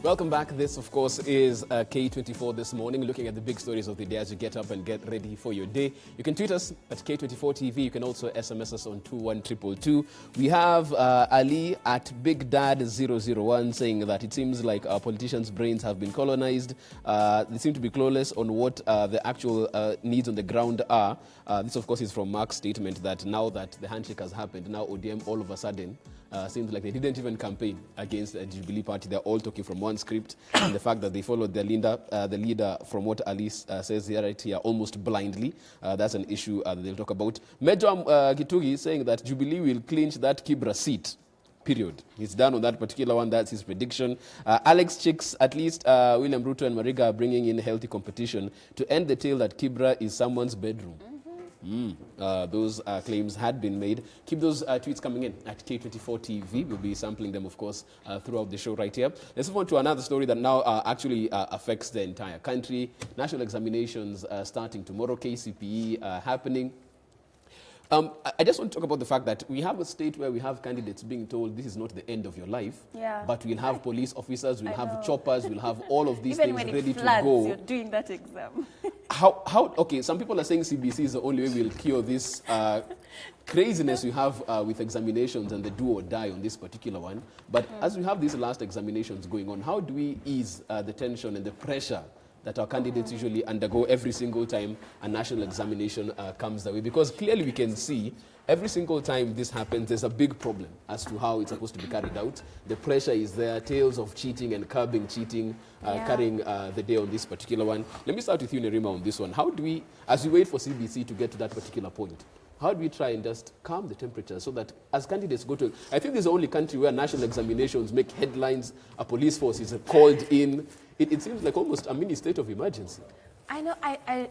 Welcome back. This, of course, is K24 This Morning, looking at the big stories of the day as you get up and get ready for your day. You can tweet us at K24TV. You can also SMS us on 21222. We have Ali at BigDad001 saying that it seems like our politicians' brains have been colonized. They seem to be clueless on what the actual needs on the ground are. This, of course, is from Mark's statement that now that the handshake has happened, now ODM all of a sudden seems like they didn't even campaign against the Jubilee Party. They're all talking from one script, and the fact that they followed the leader from what Alice says here, right here, almost blindly, that's an issue that they'll talk about. Major Gitugi saying that Jubilee will clinch that Kibra seat. Period. He's done on that particular one. That's his prediction. Alex Chicks, at least William Ruto and Mariga are bringing in healthy competition to end the tale that Kibra is someone's bedroom. Those claims had been made. Keep those tweets coming in at K24TV. We'll be sampling them, of course, throughout the show right here. Let's move on to another story that now actually affects the entire country. National examinations starting tomorrow, KCPE happening. I just want to talk about the fact that we have a state where we have candidates being told this is not the end of your life, but we'll have police officers, we'll have choppers, we'll have all of these things ready to go. You're doing that exam. Okay, some people are saying CBC is the only way we'll cure this craziness we have with examinations and the do or die on this particular one. But as we have these last examinations going on, how do we ease the tension and the pressure that our candidates usually undergo every single time a national examination comes their way? Because clearly we can see every single time this happens, there's a big problem as to how it's supposed to be carried out. The pressure is there, tales of cheating and curbing cheating, carrying the day on this particular one. Let me start with you, Nerima, on this one. How do we, as we wait for CBC to get to that particular point, how do we try and just calm the temperature so that as candidates go to... I think this is the only country where national examinations make headlines, a police force is called in. It seems like almost a mini state of emergency. I know,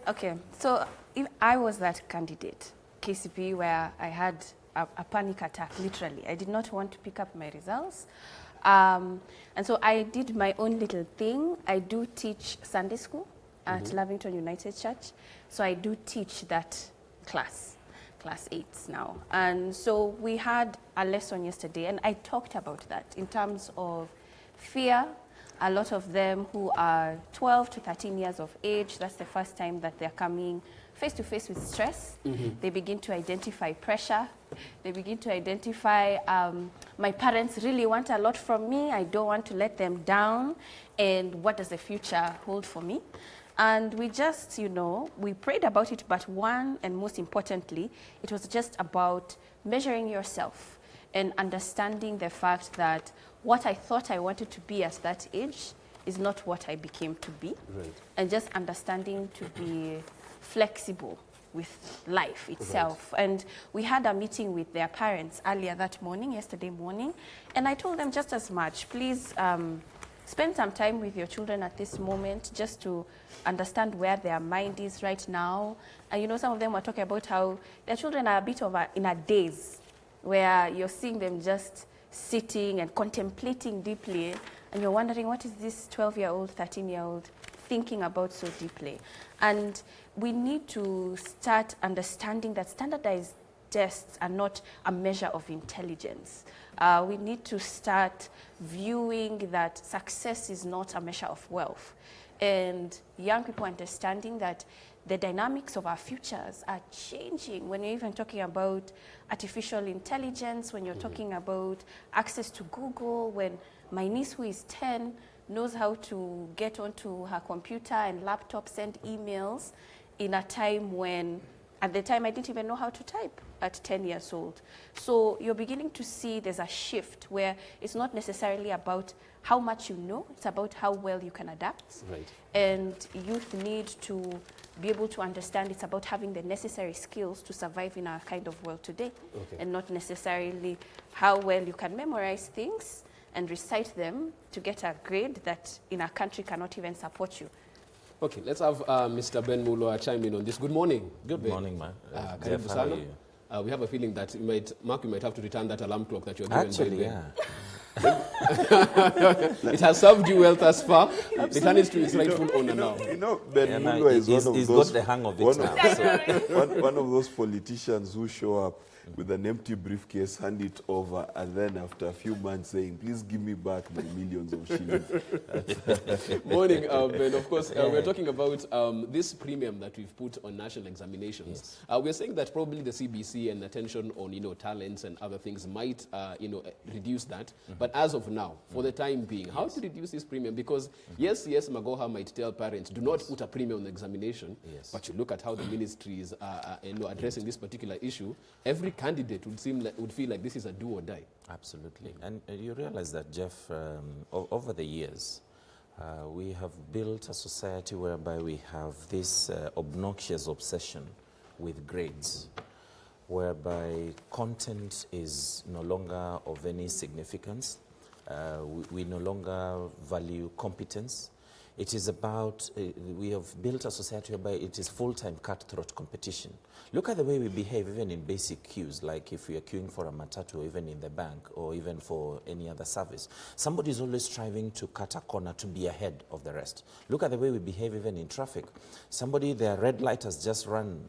okay, so if I was that candidate, KCPE, where I had a panic attack, literally. I did not want to pick up my results. And so I did my own little thing. I do teach Sunday school at Lavington United Church. So I do teach that class 8s now. And so we had a lesson yesterday, and I talked about that in terms of fear. A lot of them who are 12 to 13 years of age, that's the first time that they're coming face to face with stress. They begin to identify pressure. They begin to identify, my parents really want a lot from me. I don't want to let them down. And what does the future hold for me? And we just, you know, we prayed about it, but one, and most importantly, it was just about measuring yourself and understanding the fact that what I thought I wanted to be at that age is not what I became to be. Right. And just understanding to be flexible with life itself. Right. And we had a meeting with their parents earlier that morning, yesterday morning, and I told them just as much, please spend some time with your children at this moment just to understand where their mind is right now. And you know, some of them were talking about how their children are a bit of in a daze, where you're seeing them just sitting and contemplating deeply, and you're wondering, what is this 12-year-old, 13-year-old thinking about so deeply? And we need to start understanding that standardized tests are not a measure of intelligence. We need to start viewing that success is not a measure of wealth. And young people understanding that the dynamics of our futures are changing. When you're even talking about artificial intelligence, when you're talking about access to Google, when my niece who is 10 knows how to get onto her computer and laptop, send emails in a time when, at the time, I didn't even know how to type at 10 years old. So you're beginning to see there's a shift where it's not necessarily about how much you know, it's about how well you can adapt. Right. And youth need to be able to understand it's about having the necessary skills to survive in our kind of world today, and not necessarily how well you can memorize things and recite them to get a grade that in our country cannot even support you. Okay, let's have Mr. Ben Mulo chime in on this. Good morning. Good morning, man. Jeff, how are you? We have a feeling that Mark, you might have to return that alarm clock that you're given. Actually, yeah. It has served you well thus far. Return it to its rightful owner now. You know, Ben Mulo is one of those... He's got the hang of it now. One of those politicians who show up with an empty briefcase, hand it over, and then after a few months saying, please give me back my millions of shillings. Morning, and of course, we're talking about this premium that we've put on national examinations. Yes. We're saying that probably the CBC and attention on, talents and other things might, reduce that. But as of now, for the time being, how to reduce this premium? Because yes, Magoha might tell parents, do not put a premium on the examination, but you look at how the ministries are addressing this particular issue, every candidate would feel like this is a do or die. Absolutely. And you realize that, Jeff, over the years, we have built a society whereby we have this obnoxious obsession with grades, whereby content is no longer of any significance. We no longer value competence. It is about, we have built a society whereby it is full-time cutthroat competition. Look at the way we behave even in basic queues, like if we are queuing for a matatu or even in the bank or even for any other service. Somebody is always striving to cut a corner to be ahead of the rest. Look at the way we behave even in traffic. Somebody, their red light has just run,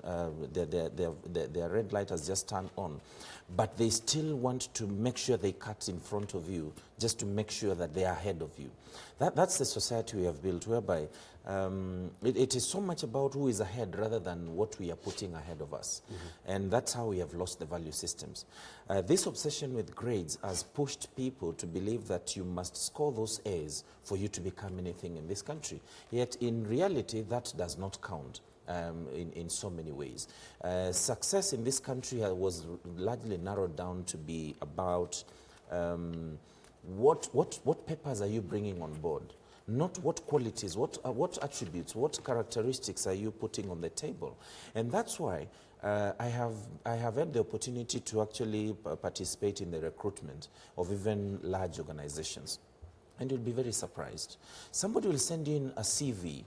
their red light has just turned on, but they still want to make sure they cut in front of you just to make sure that they are ahead of you. That's the society we have built, whereby it is so much about who is ahead rather than what we are putting ahead of us. And that's how we have lost the value systems. This obsession with grades has pushed people to believe that you must score those A's for you to become anything in this country. Yet in reality, that does not count. In so many ways. Success in this country was largely narrowed down to be about what papers are you bringing on board, not what qualities, what attributes, what characteristics are you putting on the table. And that's why I have had the opportunity to actually participate in the recruitment of even large organizations. And you'll be very surprised. Somebody will send in a CV,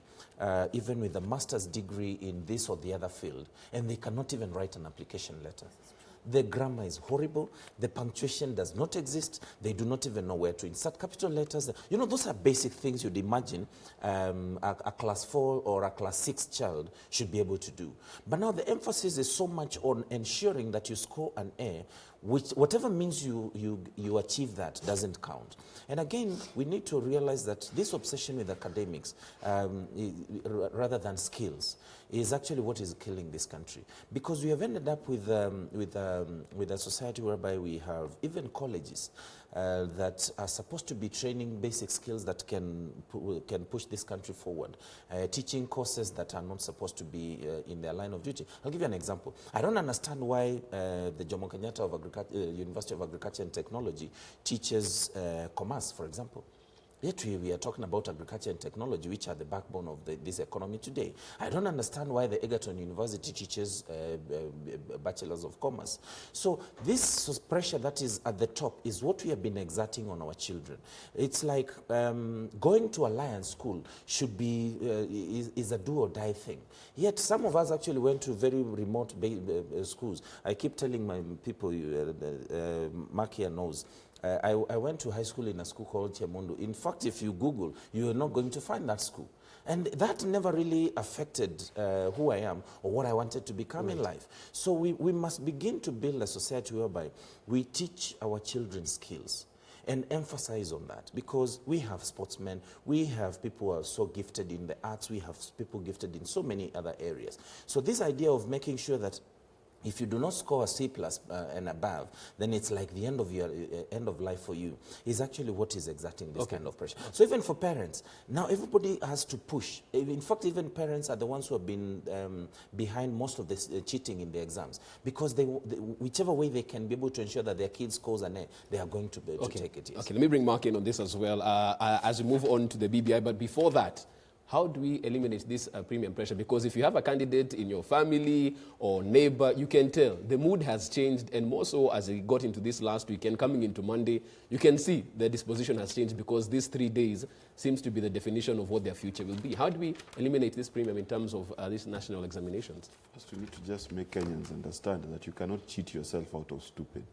even with a master's degree in this or the other field, and they cannot even write an application letter. The grammar is horrible. The punctuation does not exist. They do not even know where to insert capital letters. You know, those are basic things you'd imagine a class 4 or a class 6 child should be able to do. But now the emphasis is so much on ensuring that you score an A, which whatever means you achieve that doesn't count. And again, we need to realize that this obsession with academics, rather than skills, is actually what is killing this country. Because we have ended up with a society whereby we have even colleges that are supposed to be training basic skills that can push this country forward, teaching courses that are not supposed to be in their line of duty. I'll give you an example. I don't understand why the Jomo Kenyatta of University of Agriculture and Technology teaches commerce, for example. Yet we are talking about agriculture and technology, which are the backbone of this economy today. I don't understand why the Egerton University teaches bachelors of commerce. So this pressure that is at the top is what we have been exerting on our children. It's like going to a Lions school should be is a do or die thing. Yet some of us actually went to very remote schools. I keep telling my people, Mark here knows, I went to high school in a school called Chemondo. In fact, if you Google, you are not going to find that school. And that never really affected who I am or what I wanted to become in life. So we must begin to build a society whereby we teach our children skills and emphasize on that, because we have sportsmen, we have people who are so gifted in the arts, we have people gifted in so many other areas. So this idea of making sure that if you do not score a C+ and above, then it's like the end of life for you, is actually what is exerting this kind of pressure. So even for parents, now everybody has to push. In fact, even parents are the ones who have been behind most of this cheating in the exams, because whichever way they can be able to ensure that their kids scores an A, they are going to take it. Yes. Okay, let me bring Mark in on this as well as we move on to the BBI. But before that, how do we eliminate this premium pressure? Because if you have a candidate in your family or neighbor, you can tell the mood has changed, and more so as we got into this last weekend, coming into Monday, you can see the disposition has changed, because these 3 days seems to be the definition of what their future will be. How do we eliminate this premium in terms of these national examinations? First, we need to just make Kenyans understand that you cannot cheat yourself out of stupid.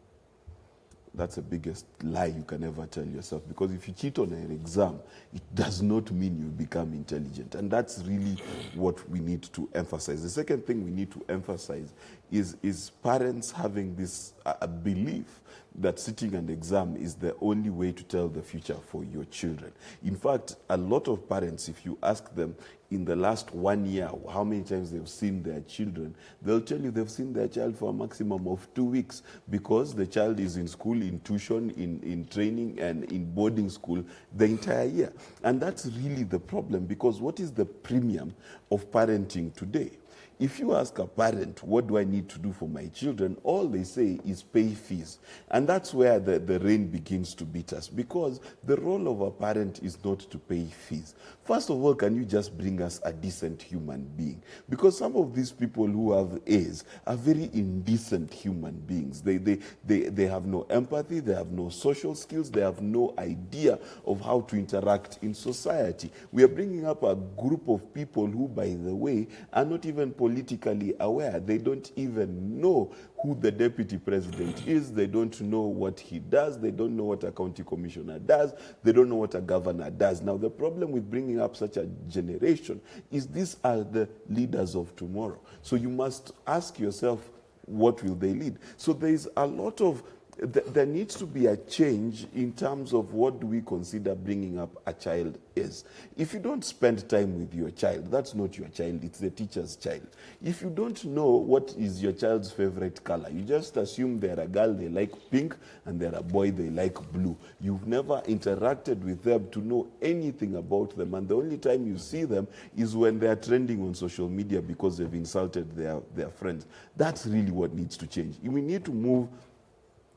That's the biggest lie you can ever tell yourself. Because if you cheat on an exam, it does not mean you become intelligent. And that's really what we need to emphasize. The second thing we need to emphasize is parents having this belief that sitting an exam is the only way to tell the future for your children. In fact, a lot of parents, if you ask them in the last 1 year how many times they've seen their children, they'll tell you they've seen their child for a maximum of 2 weeks, because the child is in school, in tuition, in training, and in boarding school the entire year. And that's really the problem, because what is the premium of parenting today? If you ask a parent, what do I need to do for my children? All they say is pay fees. And that's where the rain begins to beat us, because the role of a parent is not to pay fees. First of all, can you just bring us a decent human being? Because some of these people who have A's are very indecent human beings. They have no empathy, they have no social skills, they have no idea of how to interact in society. We are bringing up a group of people who, by the way, are not even politically aware. They don't even know who the deputy president is. They don't know what he does. They don't know what a county commissioner does. They don't know what a governor does. Now, the problem with bringing up such a generation is these are the leaders of tomorrow. So you must ask yourself, what will they lead? So there is a lot of there needs to be a change in terms of what do we consider bringing up a child is. If you don't spend time with your child, that's not your child, it's the teacher's child. If you don't know what is your child's favorite color, you just assume they're a girl, they like pink, and they're a boy, they like blue. You've never interacted with them to know anything about them, and the only time you see them is when they're trending on social media because they've insulted their friends. That's really what needs to change. We need to move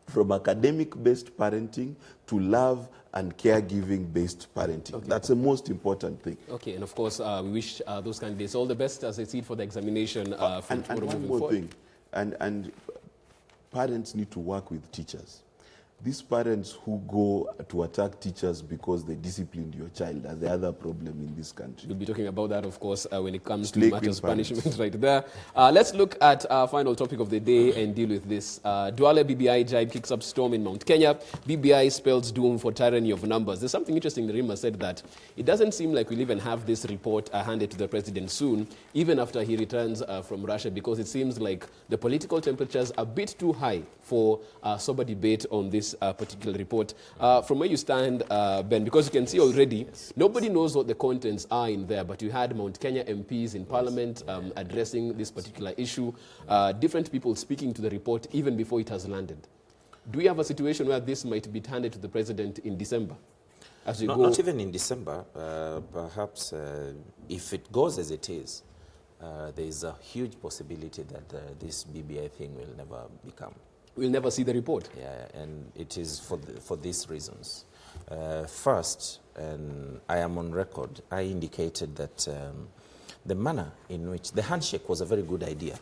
from academic-based parenting to love and caregiving-based parenting. Okay. That's the most important thing. Okay, and of course, we wish those candidates all the best as they see it for the examination from tomorrow moving forward. Thing, and parents need to work with teachers. These parents who go to attack teachers because they disciplined your child are the other problem in this country. We'll be talking about that, of course, when it comes to matters punishment right there. Let's look at our final topic of the day and deal with this. Duale BBI jibe kicks up storm in Mount Kenya. BBI spells doom for tyranny of numbers. There's something interesting. Rima said that it doesn't seem like we'll even have this report handed to the president soon, even after he returns from Russia, because it seems like the political temperatures are a bit too high for sober debate on this particular report. From where you stand, Ben, because you can see already, nobody knows what the contents are in there, but you had Mount Kenya MPs in Parliament addressing this particular issue, different people speaking to the report even before it has landed. Do we have a situation where this might be handed to the president in December? As you go? Not even in December. Perhaps if it goes as it is, there is a huge possibility that this BBI thing will never become. We'll never see the report. Yeah, and it is for these reasons. First, and I am on record, I indicated that the manner in which the handshake was a very good idea,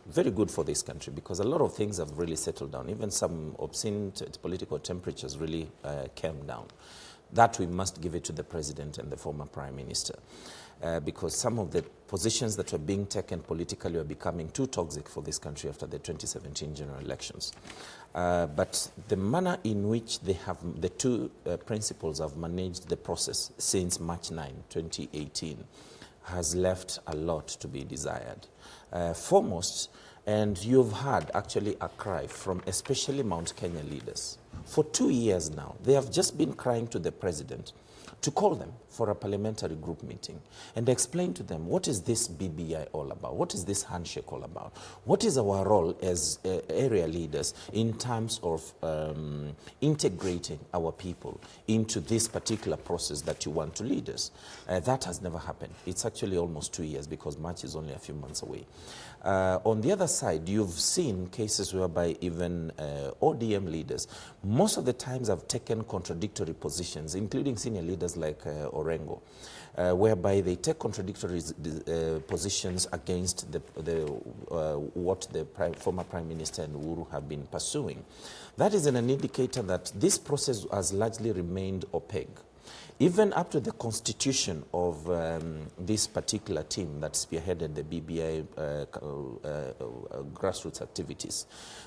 very good for this country, because a lot of things have really settled down. Even some obscene political temperatures really came down. That we must give it to the president and the former prime minister. Because some of the positions that were being taken politically were becoming too toxic for this country after the 2017 general elections. But the manner in which they have, the two principals have managed the process since March 9, 2018, has left a lot to be desired. Foremost, and you've had actually a cry from especially Mount Kenya leaders. For 2 years now, they have just been crying to the president to call them for a parliamentary group meeting and explain to them, what is this BBI all about? What is this handshake all about? What is our role as area leaders in terms of integrating our people into this particular process that you want to lead us? That has never happened. It's actually almost 2 years, because March is only a few months away. On the other side, you've seen cases whereby even ODM leaders, most of the times have taken contradictory positions, including senior leaders like Orengo, whereby they take contradictory positions against what the former Prime Minister and Uhuru have been pursuing. That is an indicator that this process has largely remained opaque. Even up to the constitution of this particular team that spearheaded the BBI grassroots activities,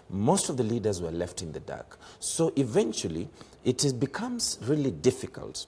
most of the leaders were left in the dark. So eventually, it becomes really difficult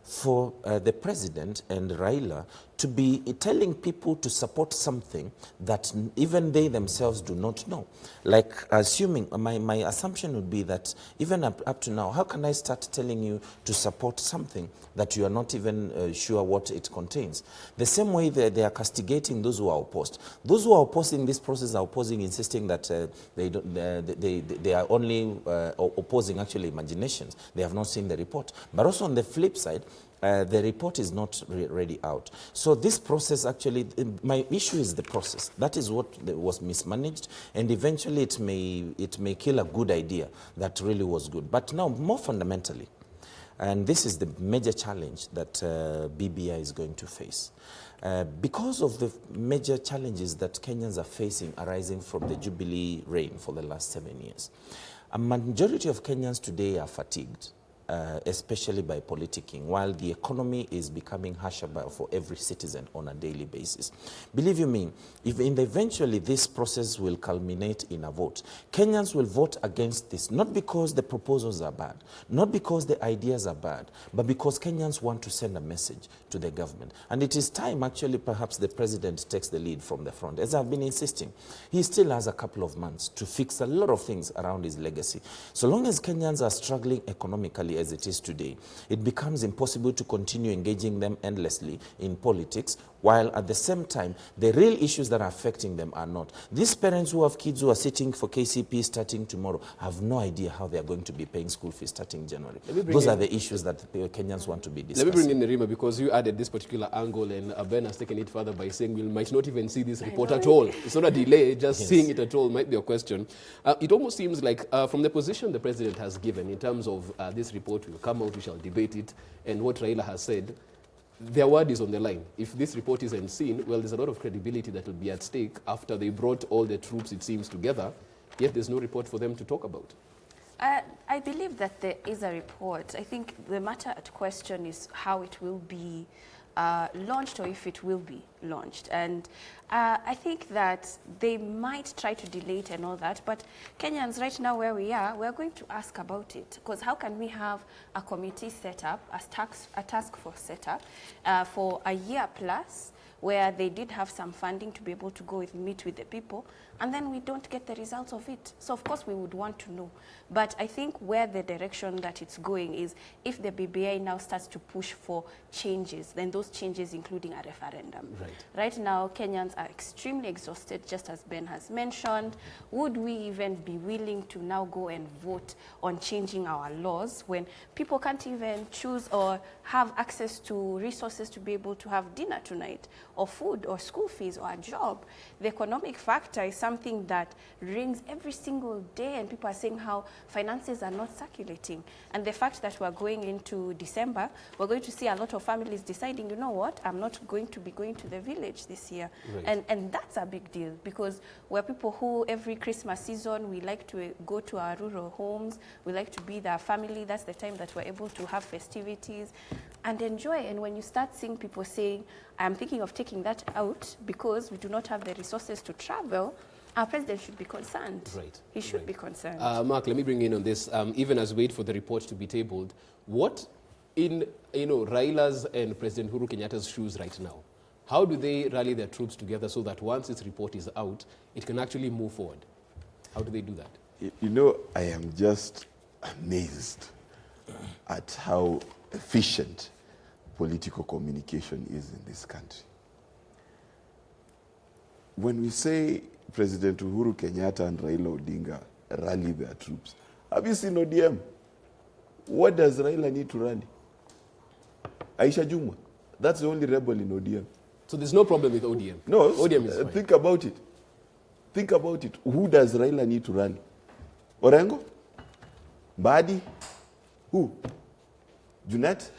for the president and Raila to be telling people to support something that even they themselves do not know. Like assuming, my assumption would be that even up to now, how can I start telling you to support something that you are not even sure what it contains? The same way they are castigating those who are opposed. Those who are opposed in this process are opposing, insisting that they are only opposing actually imaginations. They have not seen the report. But also on the flip side, the report is not ready out. So this process actually, my issue is the process. That is what was mismanaged, and eventually it may kill a good idea that really was good. But now, more fundamentally, and this is the major challenge that BBI is going to face. Because of the major challenges that Kenyans are facing arising from the Jubilee reign for the last 7 years, a majority of Kenyans today are fatigued. Especially by politicking, while the economy is becoming harsher for every citizen on a daily basis. Believe you me, if eventually this process will culminate in a vote, Kenyans will vote against this, not because the proposals are bad, not because the ideas are bad, but because Kenyans want to send a message to the government. And it is time, actually, perhaps the president takes the lead from the front. As I've been insisting, he still has a couple of months to fix a lot of things around his legacy. So long as Kenyans are struggling economically as it is today, it becomes impossible to continue engaging them endlessly in politics, while at the same time, the real issues that are affecting them are not. These parents who have kids who are sitting for KCPE starting tomorrow have no idea how they are going to be paying school fees starting January. Those are the issues that the Kenyans want to be discussing. Let me bring in Nerima, because you added this particular angle, and Ben has taken it further by saying we might not even see this report at all. It's not a delay, just seeing it at all might be a question. It almost seems like from the position the president has given in terms of this report will come out, we shall debate it, and what Raila has said, their word is on the line. If this report isn't seen, well, there's a lot of credibility that will be at stake after they brought all the troops, it seems, together, yet there's no report for them to talk about. I believe that there is a report. I think the matter at question is how it will be launched, or if it will be launched. And I think that they might try to delay it and all that, but Kenyans right now where we are, we're going to ask about it, because how can we have a committee set up, a task force set up for a year plus, where they did have some funding to be able to go meet with the people, and then we don't get the results of it. So of course we would want to know. But I think where the direction that it's going is, if the BBI now starts to push for changes, then those changes including a referendum. Right now, Kenyans are extremely exhausted, just as Ben has mentioned. Would we even be willing to now go and vote on changing our laws when people can't even choose or have access to resources to be able to have dinner tonight, or food, or school fees, or a job? The economic factor is something that rings every single day, and people are saying how finances are not circulating. And the fact that we're going into December, we're going to see a lot of families deciding, you know what, I'm not going to be going to the village this year. And that's a big deal, because we're people who every Christmas season, we like to go to our rural homes, we like to be with our family. That's the time that we're able to have festivities and enjoy. And when you start seeing people saying, I'm thinking of taking that out because we do not have the resources to travel, our president should be concerned. He should be concerned. Mark, let me bring in on this. Even as we wait for the report to be tabled, what in Raila's and President Uhuru Kenyatta's shoes right now, how do they rally their troops together so that once this report is out, it can actually move forward? How do they do that? You know, I am just amazed at how efficient political communication is in this country. When we say President Uhuru Kenyatta and Raila Odinga rally their troops, have you seen ODM? What does Raila need to rally? Aisha Jumwa. That's the only rebel in ODM. So there's no problem with ODM? No. ODM is fine. Think about it. Think about it. Who does Raila need to rally? Orengo? Mbadi? Who? Junet?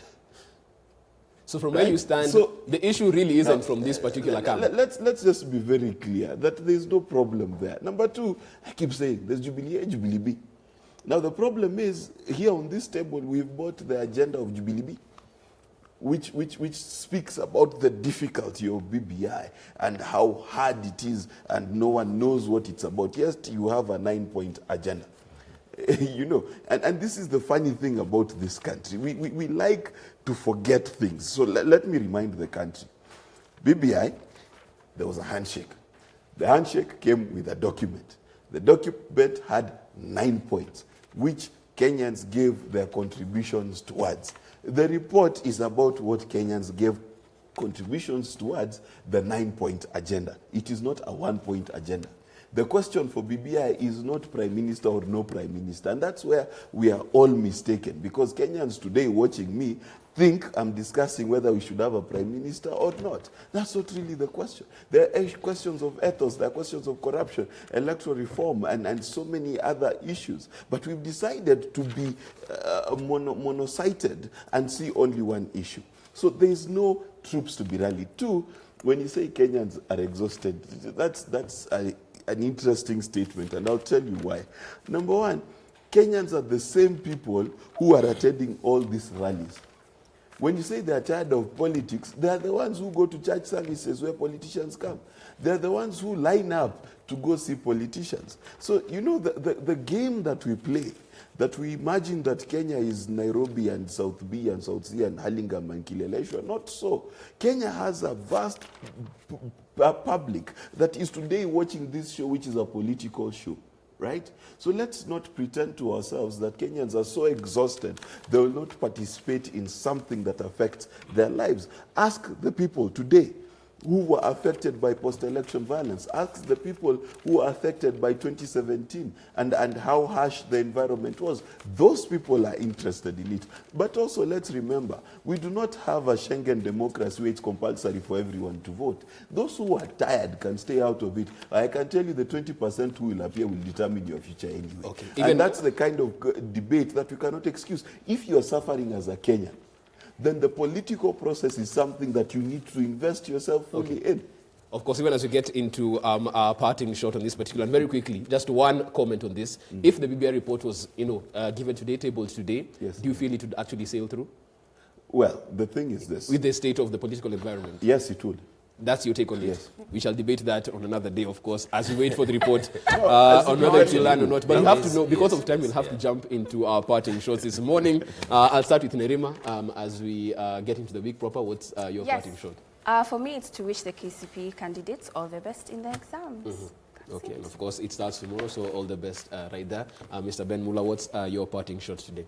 So from where you stand, the issue really isn't from this particular camp. Let's just be very clear that there's no problem there. Number two, I keep saying, there's Jubilee A, Jubilee B. Now, the problem is, here on this table, we've bought the agenda of Jubilee, which speaks about the difficulty of BBI and how hard it is, and no one knows what it's about. Yes, you have a 9-point agenda. You know, and this is the funny thing about this country. We like to forget things. So let me remind the country. BBI, there was a handshake. The handshake came with a document. The document had 9 points, which Kenyans gave their contributions towards. The report is about what Kenyans gave contributions towards the 9-point agenda. It is not a 1-point agenda. The question for BBI is not prime minister or no prime minister. And that's where we are all mistaken. Because Kenyans today watching me think I'm discussing whether we should have a prime minister or not. That's not really the question. There are questions of ethos, there are questions of corruption, electoral reform, and so many other issues. But we've decided to be mono-sighted and see only one issue. So there is no troops to be rallied. Two, when you say Kenyans are exhausted, that's an interesting statement, and I'll tell you why. Number one, Kenyans are the same people who are attending all these rallies. When you say they are tired of politics, they are the ones who go to church services where politicians come. They are the ones who line up to go see politicians. So, you know, the game that we play, that we imagine that Kenya is Nairobi and South B and South C and Hurlingham and Kileleshwa. Not so. Kenya has a vast public that is today watching this show, which is a political show, right? So let's not pretend to ourselves that Kenyans are so exhausted they will not participate in something that affects their lives. Ask the people today who were affected by post-election violence. Ask the people who were affected by 2017 and how harsh the environment was. Those people are interested in it. But also, let's remember, we do not have a Schengen democracy where it's compulsory for everyone to vote. Those who are tired can stay out of it. I can tell you the 20% who will appear will determine your future anyway. Okay. And that's the kind of debate that we cannot excuse. If you're suffering as a Kenyan, then the political process is something that you need to invest yourself fully in. Of course, even as we get into our parting shot on this particular, and very quickly, just one comment on this. If the BBI report was, given today, tabled today, yes, do you feel it would actually sail through? Well, the thing is this. With the state of the political environment? Yes, it would. That's your take on it? Yes. We shall debate that on another day, of course, as we wait for the report on whether it will land or not. But you have to know, because of time, we'll have to jump into our parting shots this morning. I'll start with Nerima as we get into the week proper. What's your parting shot? For me, it's to wish the KCPE candidates all the best in their exams. Okay, and of course, it starts tomorrow, so all the best right there. Mr. Ben Mula, what's your parting shot today?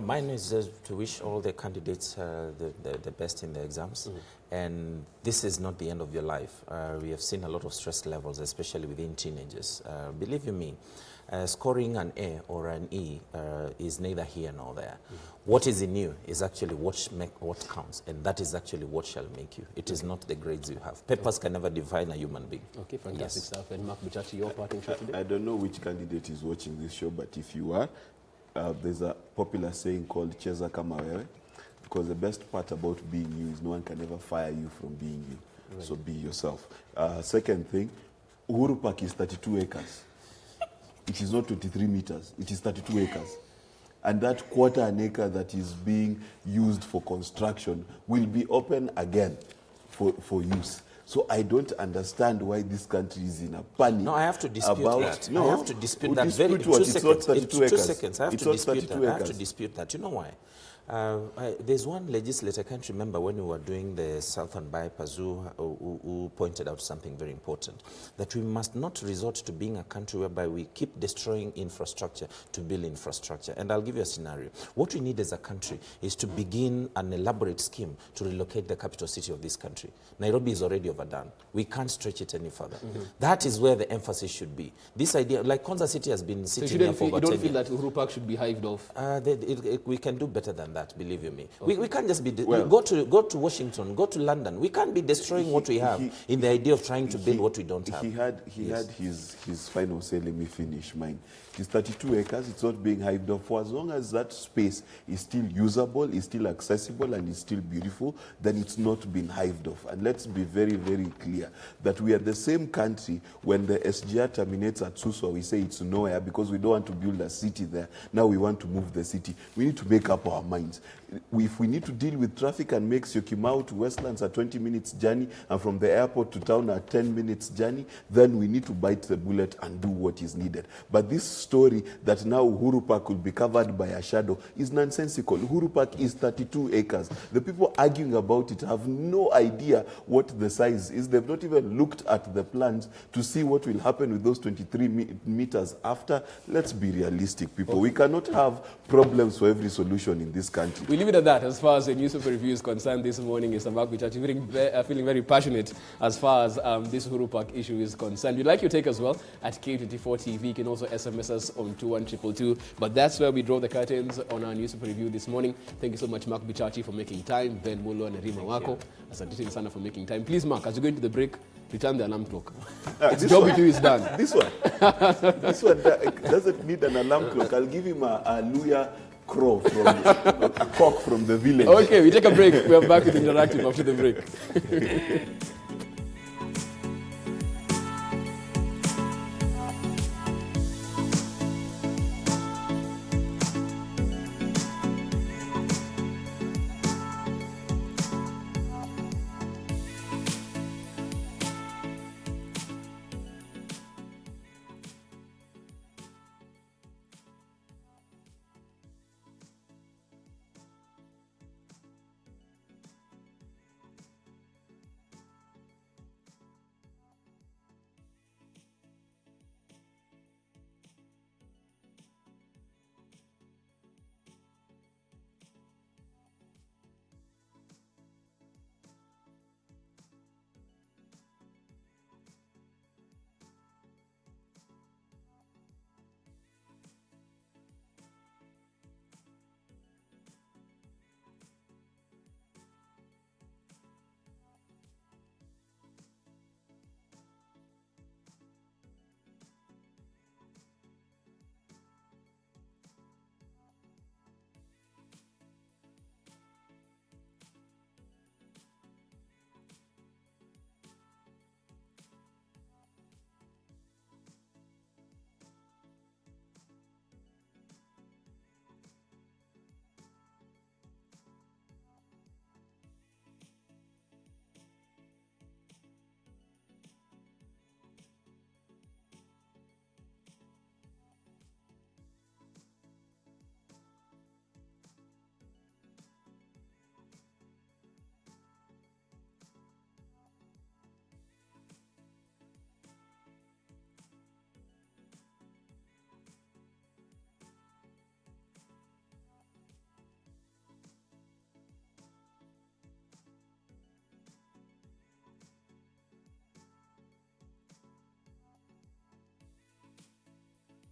Mine is just to wish all the candidates the best in their exams. And this is not the end of your life. We have seen a lot of stress levels, especially within teenagers. Believe you me, scoring an A or an E is neither here nor there. What is in you is actually what counts, and that is actually what shall make you. It is not the grades you have. Papers can never define a human being. Okay, fantastic stuff. And Mark Buchachi, your parting shot today? I don't know which candidate is watching this show, but if you are, there's a popular saying called Cheza Kama Wewe, because the best part about being you is no one can ever fire you from being you. Right. So be yourself. Second thing, Uhuru Park is 32 acres. It is not 23 meters. It is 32 acres. And that quarter an acre that is being used for construction will be open again for use. So I don't understand why this country is in a panic. No, I have to dispute that. No, I have to dispute that. Dispute Very, 2 seconds. 2 seconds. I have it's to dispute that. acres. I have to dispute that. You know why? There's one legislator, I can't remember, when we were doing the Southern bypass, who pointed out something very important, that we must not resort to being a country whereby we keep destroying infrastructure to build infrastructure. And I'll give you a scenario. What we need as a country is to begin an elaborate scheme to relocate the capital city of this country. Nairobi is already overdone. We can't stretch it any further. That is where the emphasis should be. This idea, like Konza City has been sitting here for over 10 years. You don't feel that Uhuru Park should be hived off? We can do better than that. that, believe you me. We can't just be, go to Washington, go to London. We can't be destroying what we have in the idea of trying to build what we don't have. He had his final say, let me finish mine. It's 32 acres, it's not being hived off. For as long as that space is still usable, is still accessible, and is still beautiful, then it's not been hived off. And let's be very, very clear that we are the same country. When the SGR terminates at Suswa, we say it's nowhere because we don't want to build a city there. Now we want to move the city. We need to make up our minds. If we need to deal with traffic and make Syokimau to Westlands a 20 minutes journey, and from the airport to town a 10 minutes journey, then we need to bite the bullet and do what is needed. But this story that now Uhuru Park will be covered by a shadow is nonsensical. Uhuru Park is 32 acres. The people arguing about it have no idea what the size is. They've not even looked at the plans to see what will happen with those 23 meters after. Let's be realistic, people. We cannot have problems for every solution in this country. We leave it at that. As far as the newspaper review is concerned this morning, is Mark Bichachi feeling very passionate as far as this Uhuru Park issue is concerned. We'd like your take as well at K24TV. You can also SMS us on 21222. But that's where we draw the curtains on our newspaper review this morning. Thank you so much, Mark Bichachi, for making time. Ben Mulo and Rima Wako. Asante sana for making time. Please, Mark, as you go into the break, return the alarm clock. The job with you is done. This one doesn't need an alarm clock. I'll give him a Luya crow from a cock from the village. Okay, we take a break. We are back with Interactive after the break.